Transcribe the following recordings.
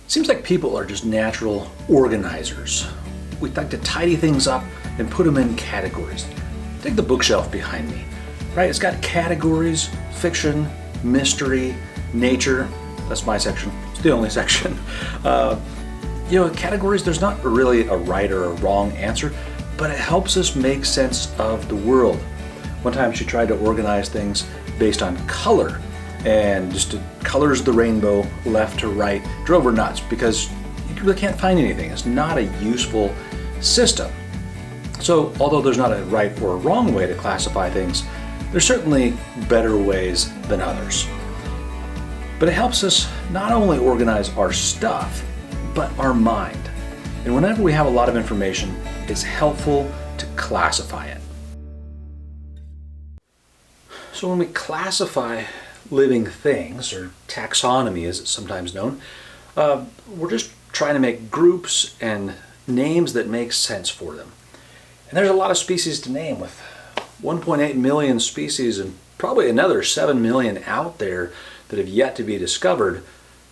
Seems like people are just natural organizers. We like to tidy things up and put them in categories. Take the bookshelf behind me, right? It's got categories: fiction, mystery, nature. That's my section. It's the only section. Categories, there's not really a right or a wrong answer, but it helps us make sense of the world. One time she tried to organize things based on color, and just colors the rainbow left to right. Drove her nuts because you really can't find anything. It's not a useful system. So although there's not a right or a wrong way to classify things, there's certainly better ways than others. But it helps us not only organize our stuff, but our mind. And whenever we have a lot of information, it's helpful to classify it. So when we classify living things, or taxonomy as it's sometimes known, we're just trying to make groups and names that make sense for them. And there's a lot of species to name, with 1.8 million species and probably another 7 million out there that have yet to be discovered.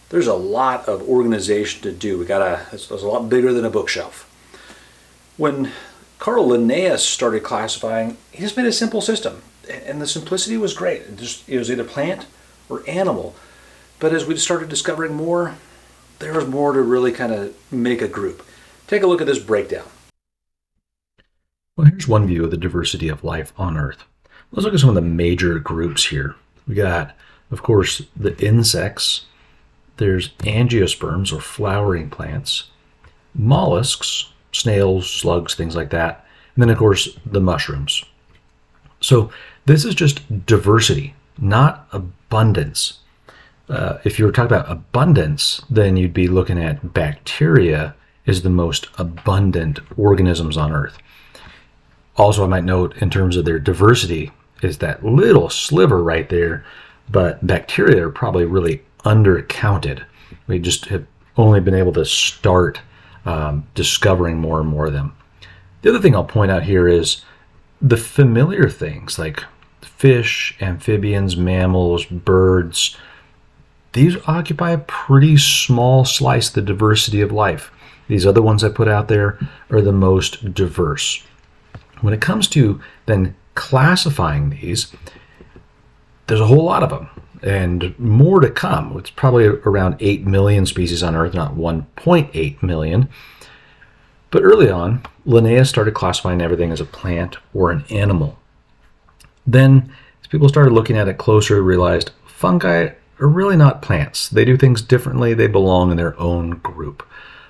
There's a lot of organization to do. It's a lot bigger than a bookshelf. When Carl Linnaeus started classifying, he just made a simple system. And the simplicity was great. It was either plant or animal. But as we started discovering more, there was more to really kind of make a group. Take a look at this breakdown. Well, here's one view of the diversity of life on Earth. Let's look at some of the major groups here. We got, of course, the insects. There's angiosperms, or flowering plants, mollusks, snails, slugs, things like that. And then, of course, the mushrooms. So this is just diversity, not abundance. If you were talking about abundance, then you'd be looking at bacteria as the most abundant organisms on Earth. Also, I might note, in terms of their diversity, is that little sliver right there, but bacteria are probably really undercounted. We just have only been able to start discovering more and more of them. The other thing I'll point out here is the familiar things like fish, amphibians, mammals, birds. These occupy a pretty small slice of the diversity of life. These other ones I put out there are the most diverse. When it comes to then classifying these, there's a whole lot of them, and more to come. It's probably around 8 million species on Earth, not 1.8 million. But early on, Linnaeus started classifying everything as a plant or an animal. Then, as people started looking at it closer, realized fungi are really not plants. They do things differently. They belong in their own group.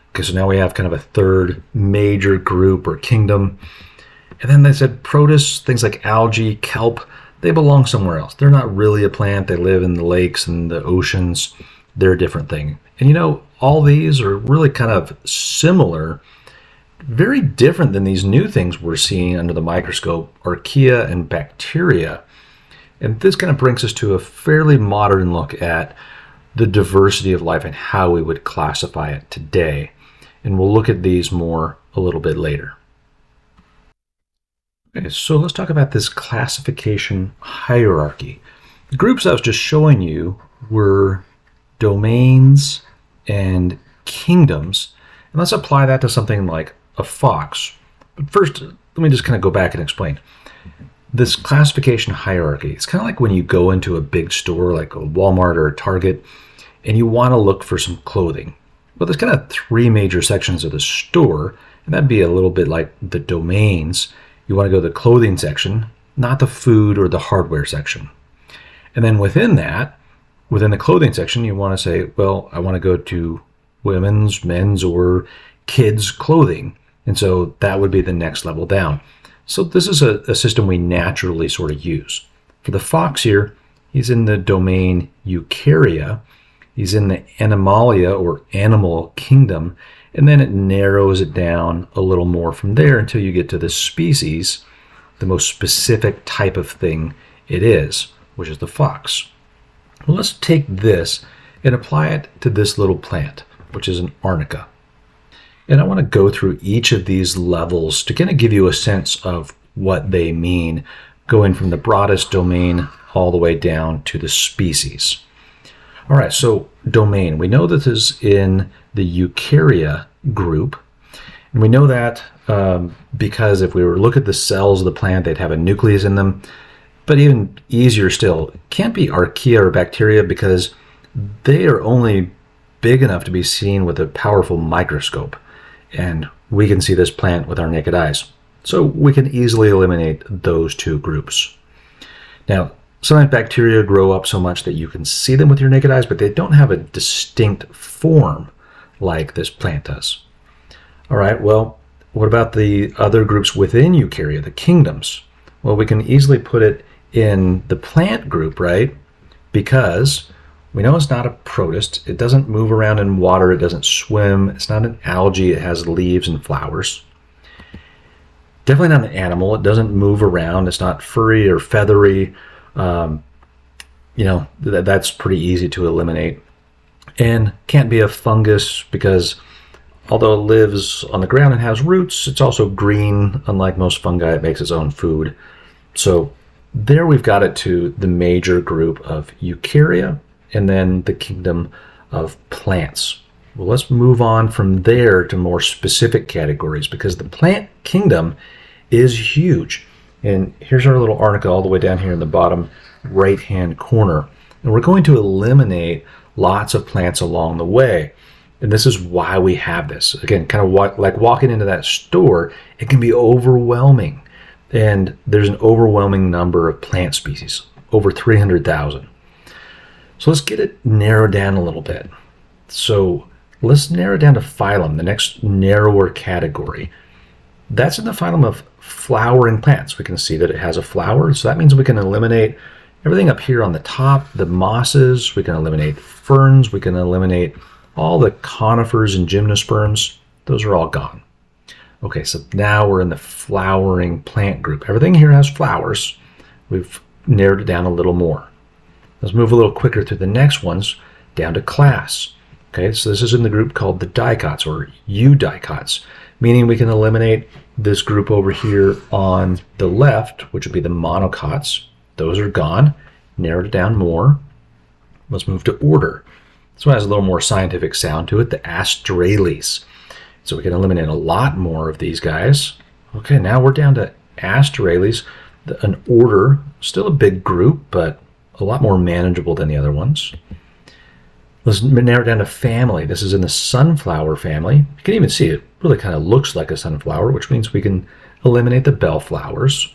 Okay, so now we have kind of a third major group or kingdom. And then they said protists, things like algae, kelp, they belong somewhere else. They're not really a plant. They live in the lakes and the oceans. They're a different thing. And all these are really kind of similar, very different than these new things we're seeing under the microscope, archaea and bacteria. And this kind of brings us to a fairly modern look at the diversity of life and how we would classify it today. And we'll look at these more a little bit later. Okay, so let's talk about this classification hierarchy. The groups I was just showing you were domains and kingdoms. And let's apply that to something like a fox. But first, let me just kind of go back and explain. This classification hierarchy, it's kind of like when you go into a big store like a Walmart or a Target and you want to look for some clothing. Well, there's kind of 3 major sections of the store, and that'd be a little bit like the domains. You want to go to the clothing section, not the food or the hardware section. And then within that, within the clothing section, you want to say, well, I want to go to women's, men's, or kids' clothing. And so that would be the next level down. So this is a system we naturally sort of use. For the fox here, he's in the domain Eukarya. He's in the Animalia, or animal kingdom. And then it narrows it down a little more from there until you get to the species, the most specific type of thing it is, which is the fox. Well, let's take this and apply it to this little plant, which is an arnica. And I want to go through each of these levels to kind of give you a sense of what they mean, going from the broadest domain all the way down to the species. All right, so domain. We know that this is in the eukarya group. And we know that because if we were to look at the cells of the plant, they'd have a nucleus in them. But even easier still, it can't be archaea or bacteria because they are only big enough to be seen with a powerful microscope. And we can see this plant with our naked eyes. So we can easily eliminate those two groups. Now, sometimes bacteria grow up so much that you can see them with your naked eyes, but they don't have a distinct form like this plant does. All right, well, what about the other groups within eukarya, the kingdoms? Well, we can easily put it in the plant group, right? Because we know it's not a protist. It doesn't move around in water. It doesn't swim. It's not an algae. It has leaves and flowers. Definitely not an animal. It doesn't move around. It's not furry or feathery. That's pretty easy to eliminate. And can't be a fungus because although it lives on the ground and has roots, it's also green. Unlike most fungi, it makes its own food. So there we've got it to the major group of eukarya and then the kingdom of plants. Well, let's move on from there to more specific categories because the plant kingdom is huge. And here's our little arnica all the way down here in the bottom right-hand corner. And we're going to eliminate lots of plants along the way. And this is why we have this. Again, kind of like walking into that store, it can be overwhelming. And there's an overwhelming number of plant species, over 300,000. So let's get it narrowed down a little bit. So let's narrow down to phylum, the next narrower category. That's in the phylum of flowering plants. We can see that it has a flower, so that means we can eliminate everything up here on the top, the mosses, we can eliminate ferns, we can eliminate all the conifers and gymnosperms. Those are all gone. Okay, so now we're in the flowering plant group. Everything here has flowers. We've narrowed it down a little more. Let's move a little quicker through the next ones down to class. Okay, so this is in the group called the dicots or eudicots, meaning we can eliminate this group over here on the left, which would be the monocots. Those are gone. Narrowed it down more. Let's move to order. This one has a little more scientific sound to it, the Asterales. So we can eliminate a lot more of these guys. Okay, now we're down to Asterales, an order, still a big group, but a lot more manageable than the other ones. Let's narrow it down to family. This is in the sunflower family. You can even see it really kind of looks like a sunflower, which means we can eliminate the bellflowers.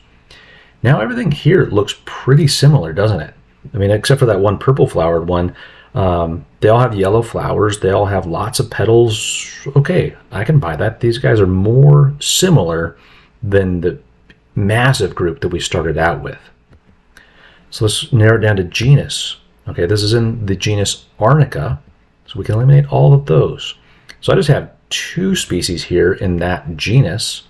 Now everything here looks pretty similar, doesn't it? I mean, except for that one purple flowered one. They all have yellow flowers. They all have lots of petals. Okay, I can buy that. These guys are more similar than the massive group that we started out with. So let's narrow it down to genus. Okay, this is in the genus Arnica, so we can eliminate all of those. So I just have 2 species here in that genus.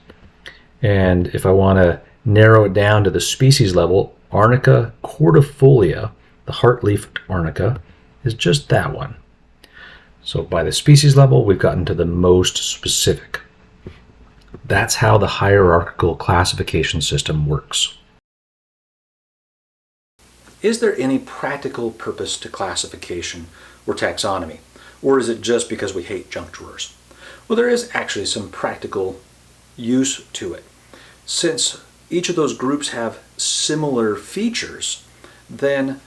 And if I want to narrow it down to the species level, Arnica cordifolia, the heart-leafed Arnica, is just that one. So by the species level, we've gotten to the most specific. That's how the hierarchical classification system works. Is there any practical purpose to classification or taxonomy? Or is it just because we hate junk drawers? Well, there is actually some practical use to it. Since each of those groups have similar features, then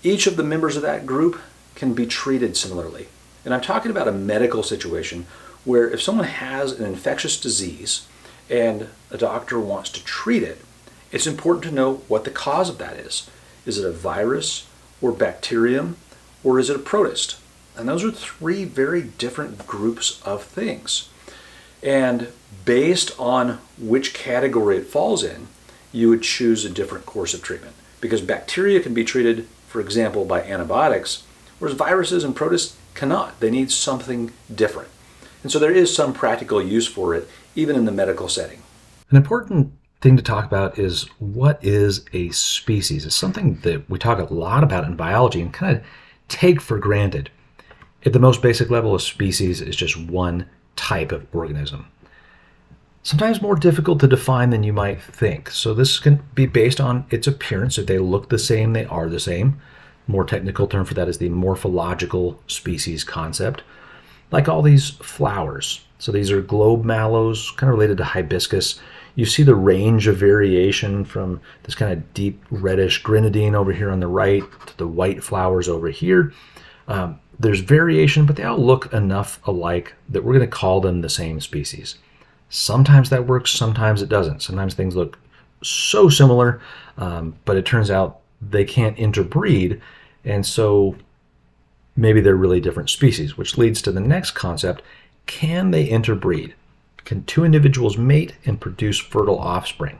each of the members of that group can be treated similarly. And I'm talking about a medical situation where if someone has an infectious disease and a doctor wants to treat it, it's important to know what the cause of that is. Is it a virus or bacterium, or is it a protist? And those are 3 very different groups of things. And based on which category it falls in, you would choose a different course of treatment. Because bacteria can be treated, for example, by antibiotics, whereas viruses and protists cannot. They need something different. And so there is some practical use for it, even in the medical setting. An important thing to talk about is what is a species. It's something that we talk a lot about in biology and kind of take for granted. At the most basic level, a species is just one type of organism. Sometimes more difficult to define than you might think. So this can be based on its appearance. If they look the same, they are the same. more technical term for that is the morphological species concept. Like all these flowers. So these are globe mallows, kind of related to hibiscus. You see the range of variation from this kind of deep reddish grenadine over here on the right to the white flowers over here. There's variation, but they all look enough alike that we're going to call them the same species. Sometimes that works, sometimes it doesn't. Sometimes things look so similar, but it turns out they can't interbreed, and so maybe they're really different species, which leads to the next concept. Can they interbreed? Can two individuals mate and produce fertile offspring?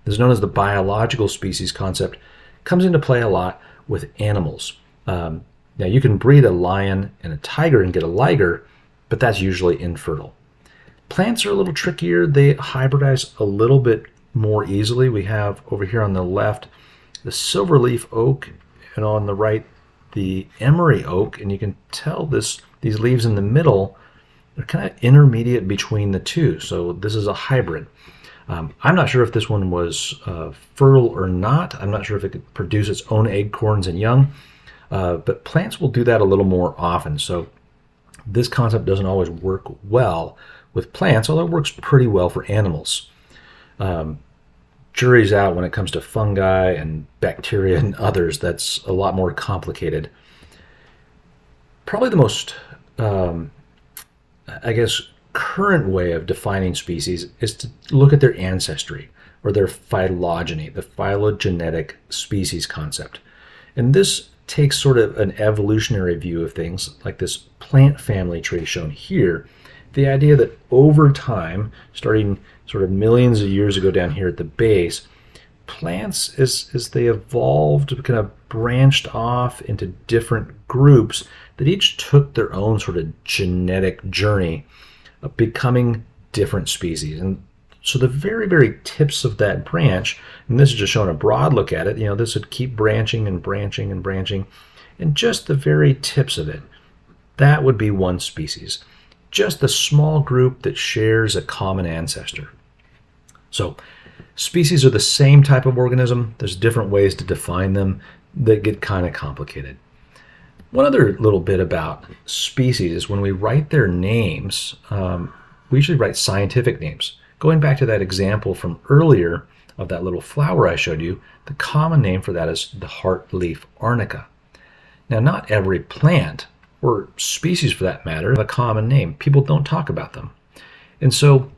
This is known as the biological species concept. It comes into play a lot with animals. Now, you can breed a lion and a tiger and get a liger, but that's usually infertile. Plants are a little trickier. They hybridize a little bit more easily. We have over here on the left the silverleaf oak, and on the right the emery oak, and you can tell these leaves in the middle are kind of intermediate between the two. So this is a hybrid. I'm not sure if this one was fertile or not. I'm not sure if it could produce its own acorns and young, but plants will do that a little more often. So this concept doesn't always work well with plants, although it works pretty well for animals. Jury's out when it comes to fungi and bacteria and others. That's a lot more complicated. Probably the most, current way of defining species is to look at their ancestry or their phylogeny, the phylogenetic species concept. And this takes sort of an evolutionary view of things, like this plant family tree shown here. The idea that over time, starting sort of millions of years ago down here at the base, plants, as they evolved, kind of branched off into different groups that each took their own sort of genetic journey of becoming different species. And so the very, very tips of that branch, and this is just showing a broad look at it, this would keep branching and branching and branching, and just the very tips of it, that would be one species. Just the small group that shares a common ancestor. So species are the same type of organism. There's different ways to define them that get kind of complicated. One other little bit about species is when we write their names, we usually write scientific names. Going back to that example from earlier of that little flower I showed you, the common name for that is the heartleaf arnica. Now, not every plant or species for that matter have a common name. People don't talk about them. And so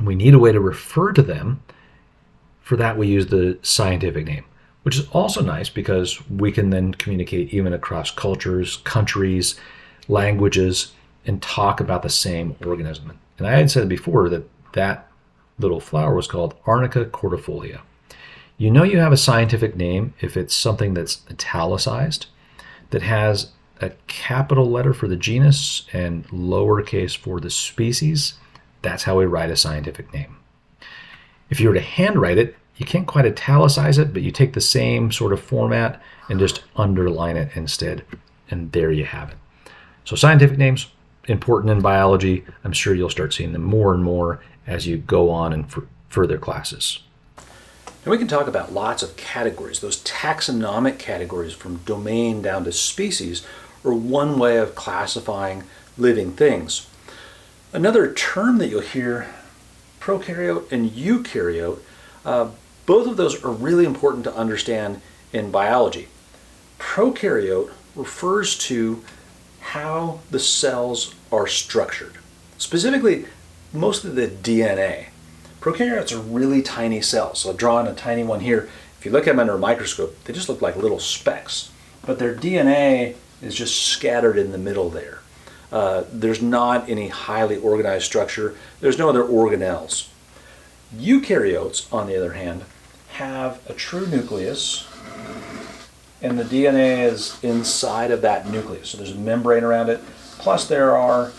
we need a way to refer to them. For that, we use the scientific name, which is also nice because we can then communicate even across cultures, countries, languages, and talk about the same organism. And I had said before that little flower was called Arnica cordifolia. You know you have a scientific name if it's something that's italicized, that has a capital letter for the genus and lowercase for the species. That's how we write a scientific name. If you were to handwrite it, you can't quite italicize it, but you take the same sort of format and just underline it instead, and there you have it. So scientific names, important in biology. I'm sure you'll start seeing them more and more as you go on in further classes. And we can talk about lots of categories. Those taxonomic categories from domain down to species are one way of classifying living things. Another term that you'll hear, prokaryote and eukaryote, both of those are really important to understand in biology. Prokaryote refers to how the cells are structured, specifically mostly the DNA. Prokaryotes are really tiny cells. So I've drawn a tiny one here. If you look at them under a microscope, they just look like little specks. But their DNA is just scattered in the middle there. There's not any highly organized structure. There's no other organelles. Eukaryotes, on the other hand, have a true nucleus, and the DNA is inside of that nucleus. So there's a membrane around it. Plus there are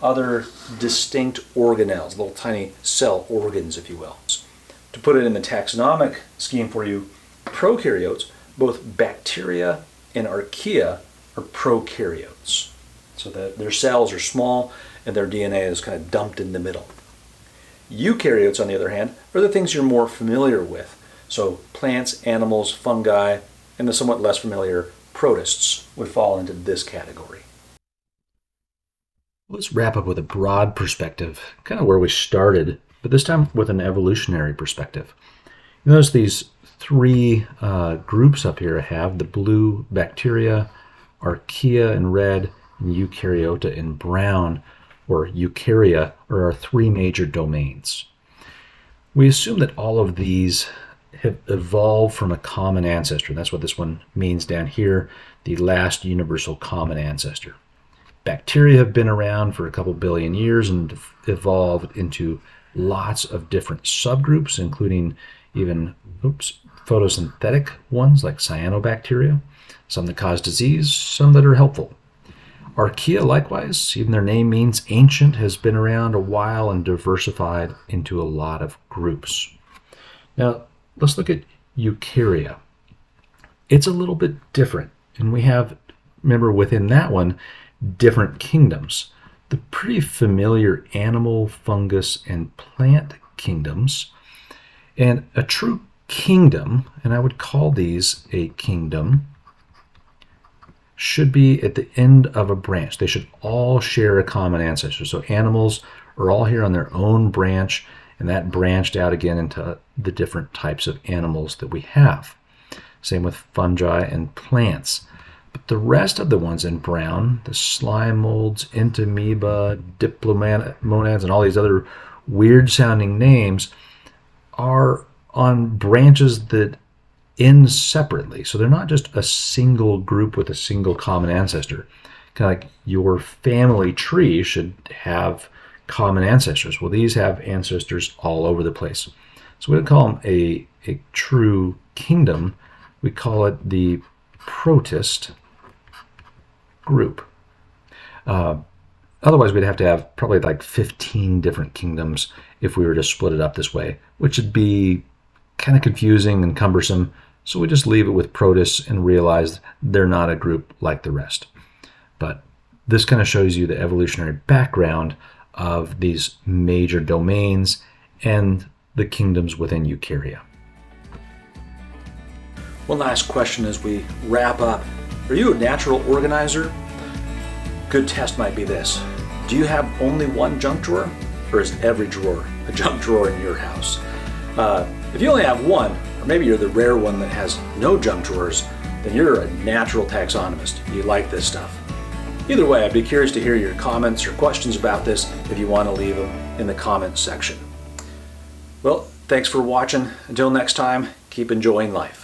other distinct organelles, little tiny cell organs, if you will. To put it in the taxonomic scheme for you, prokaryotes, both bacteria and archaea, are prokaryotes. So that their cells are small and their DNA is kind of dumped in the middle. Eukaryotes, on the other hand, are the things you're more familiar with. So plants, animals, fungi, and the somewhat less familiar protists would fall into this category. Let's wrap up with a broad perspective, kind of where we started, but this time with an evolutionary perspective. You notice these three groups up here have the blue bacteria, archaea in red, and eukaryote in brown, or eukarya, are our three major domains. We assume that all of these have evolved from a common ancestor. That's what this one means down here, the last universal common ancestor. Bacteria have been around for a couple billion years and evolved into lots of different subgroups, including even photosynthetic ones like cyanobacteria, some that cause disease, some that are helpful. Archaea, likewise, even their name means ancient, has been around a while and diversified into a lot of groups. Now, let's look at eukarya. It's a little bit different, and we have, remember, within that one, different kingdoms. The pretty familiar animal, fungus, and plant kingdoms, and a true kingdom, and I would call these a kingdom, should be at the end of a branch. They should all share a common ancestor. So animals are all here on their own branch, and that branched out again into the different types of animals that we have. Same with fungi and plants. But the rest of the ones in brown, the slime molds, entamoeba, diplomonads, and all these other weird sounding names, are on branches that end separately. So they're not just a single group with a single common ancestor. Kind of like your family tree should have common ancestors. Well, these have ancestors all over the place. So we don't call them a true kingdom. We call it the protist group. Otherwise, we'd have to have probably like 15 different kingdoms if we were to split it up this way, which would be kind of confusing and cumbersome. So we just leave it with protists and realize they're not a group like the rest. But this kind of shows you the evolutionary background of these major domains and the kingdoms within eukarya. One last question as we wrap up. Are you a natural organizer? Good test might be this. Do you have only one junk drawer, or is every drawer a junk drawer in your house? If you only have one, or maybe you're the rare one that has no junk drawers, then you're a natural taxonomist. You like this stuff. Either way, I'd be curious to hear your comments or questions about this if you want to leave them in the comments section. Well, thanks for watching. Until next time, keep enjoying life.